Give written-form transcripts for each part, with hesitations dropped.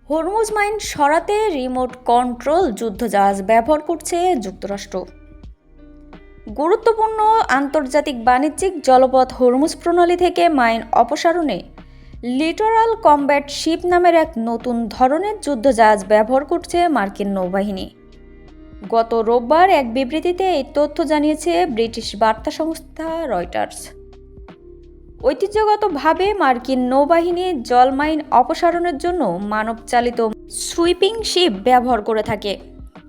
Hormuz mine সরাতে remote control যুদ্ধজাহাজ ব্যবহার করছে যুক্তরাষ্ট্র। গুরুত্বপূর্ণ আন্তর্জাতিক বাণিজ্যিক জলপথ হরমুজ প্রণালী থেকে মাইন অপসারণে লিটোরাল কমব্যাট শিপ নামের এক নতুন ধরনের যুদ্ধজাহাজ ব্যবহার করছে মার্কিন নৌবাহিনী। গত রোববার এক বিবৃতিতে এই তথ্য জানিয়েছে ব্রিটিশ বার্তা সংস্থা রয়টার্স। ঐতিহ্যগতভাবে মার্কিন নৌবাহিনী জল মাইন অপসারণের জন্য মানবচালিত সুইপিং শিপ ব্যবহার করে থাকে।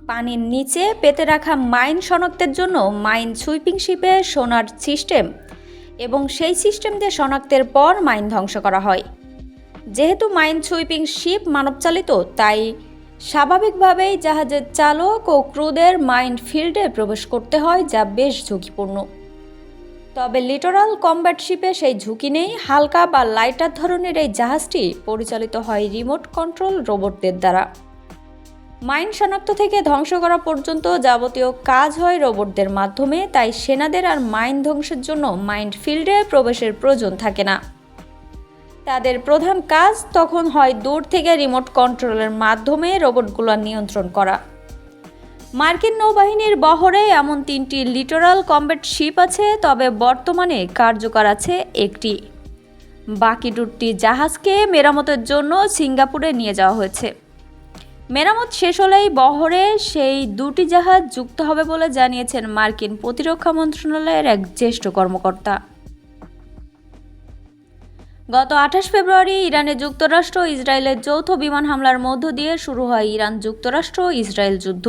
পানির নিচে পেতে রাখা মাইন শনাক্তের জন্য মাইন সুইপিং শিপে সোনার সিস্টেম এবং সেই সিস্টেম দিয়ে শনাক্তের পর মাইন ধ্বংস করা হয়। যেহেতু মাইন সুইপিং শিপ মানবচালিত, তাই স্বাভাবিকভাবেই জাহাজের চালক ও ক্রুদের মাইন ফিল্ডে প্রবেশ করতে হয়, যা বেশ ঝুঁকিপূর্ণ। তবে লিটোরাল কমব্যাট শিপে সেই ঝুঁকি নেই। হালকা বা লাইটার ধরনের এই জাহাজটি পরিচালিত হয় রিমোট কন্ট্রোল রোবটদের দ্বারা। মাইন শনাক্ত থেকে ধ্বংস করা পর্যন্ত যাবতীয় কাজ হয় রোবটদের মাধ্যমে, তাই সেনাদের আর মাইন ধ্বংসের জন্য মাইন ফিল্ডে প্রবেশের প্রয়োজন থাকে না। তাদের প্রধান কাজ তখন হয় দূর থেকে রিমোট কন্ট্রোলের মাধ্যমে রোবটগুলো নিয়ন্ত্রণ করা। মার্কিন নৌবাহিনীর বহরে এমন 3টি লিটোরাল কমব্যাট শিপ আছে, তবে বর্তমানে কার্যকর আছে একটি। বাকি 2টি জাহাজকে মেরামতের জন্য সিঙ্গাপুরে নিয়ে যাওয়া হয়েছে। মেরামত শেষ হলেই বহরে সেই 2টি জাহাজ যুক্ত হবে বলে জানিয়েছেন মার্কিন প্রতিরক্ষা মন্ত্রণালয়ের এক জ্যেষ্ঠ কর্মকর্তা। গত 28 ফেব্রুয়ারি ইরানে যুক্তরাষ্ট্র ও ইসরায়েলের যৌথ বিমান হামলার মধ্য দিয়ে শুরু হয় ইরান যুক্তরাষ্ট্র ইসরায়েল যুদ্ধ।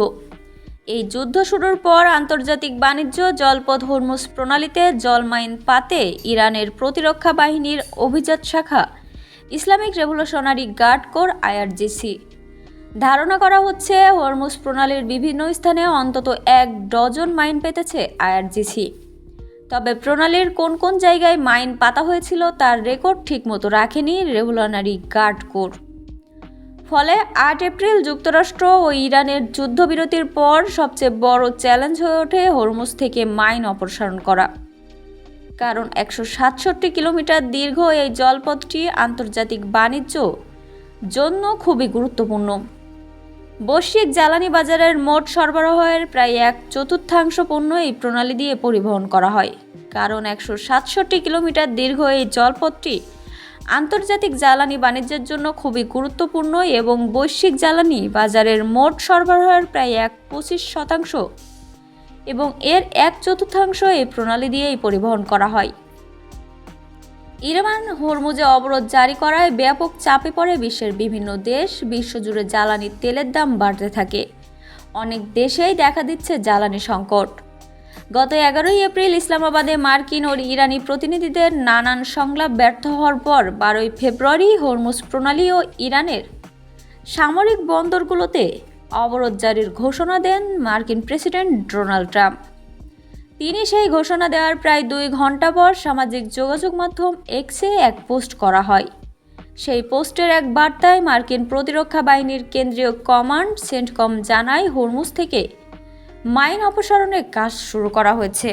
এই যুদ্ধ শুরুর পর আন্তর্জাতিক বাণিজ্য জলপথ হরমুজ প্রণালীতে জল মাইন পাতে ইরানের প্রতিরক্ষা বাহিনীর অভিজাত শাখা Islamic Revolutionary Guard Corps IRGC। ধারণা করা হচ্ছে হরমুজ প্রণালীর বিভিন্ন স্থানে অন্তত 1 ডজন মাইন পেতেছে IRGC। তবে প্রণালীর কোন কোন জায়গায় মাইন পাতা হয়েছিল তার রেকর্ড ঠিকমতো রাখেনি রেভলিউশনারি গার্ড কোর। ফলে 8 এপ্রিল যুক্তরাষ্ট্র ও ইরানের যুদ্ধবিরতির পর সবচেয়ে বড় চ্যালেঞ্জ হয়ে ওঠে হরমুজ থেকে মাইন অপসারণ করা। কারণ 167 কিলোমিটার দীর্ঘ এই জলপথটি আন্তর্জাতিক বাণিজ্য জন্য খুবই গুরুত্বপূর্ণ। বৈশ্বিক জ্বালানি বাজারের মোট সরবরাহের প্রায় 1/4 পণ্য এই প্রণালী দিয়ে পরিবহন করা হয়। কারণ 167 কিলোমিটার দীর্ঘ এই জলপথটি আন্তর্জাতিক জ্বালানি বাণিজ্যের জন্য খুবই গুরুত্বপূর্ণ এবং বৈশ্বিক জ্বালানি বাজারের মোট সরবরাহের প্রায় 25% এবং এর 1/4 এই প্রণালী দিয়েই পরিবহন করা হয়। ইরান হরমুজে অবরোধ জারি করায় ব্যাপক চাপে পড়ে বিশ্বের বিভিন্ন দেশ। বিশ্বজুড়ে জ্বালানি তেলের দাম বাড়তে থাকে। অনেক দেশেই দেখা দিচ্ছে জ্বালানি সংকট। গত 11 এপ্রিল ইসলামাবাদে মার্কিন ও ইরানি প্রতিনিধিদের নানান সংলাপ ব্যর্থ হওয়ার পর 12 ফেব্রুয়ারি হরমুজ প্রণালী ও ইরানের সামরিক বন্দরগুলোতে অবরোধ জারির ঘোষণা দেন মার্কিন প্রেসিডেন্ট ডোনাল্ড ট্রাম্প। তিনি সেই ঘোষণা দেওয়ার প্রায় 2 ঘন্টা পর সামাজিক যোগাযোগ মাধ্যম এক্সে এক পোস্ট করা হয়। সেই পোস্টের এক বার্তায় মার্কিন প্রতিরক্ষা বাহিনীর কেন্দ্রীয় কমান্ড সেন্টকম জানায় হরমুজ থেকে মাইন অপসারণের কাজ শুরু করা হয়েছে।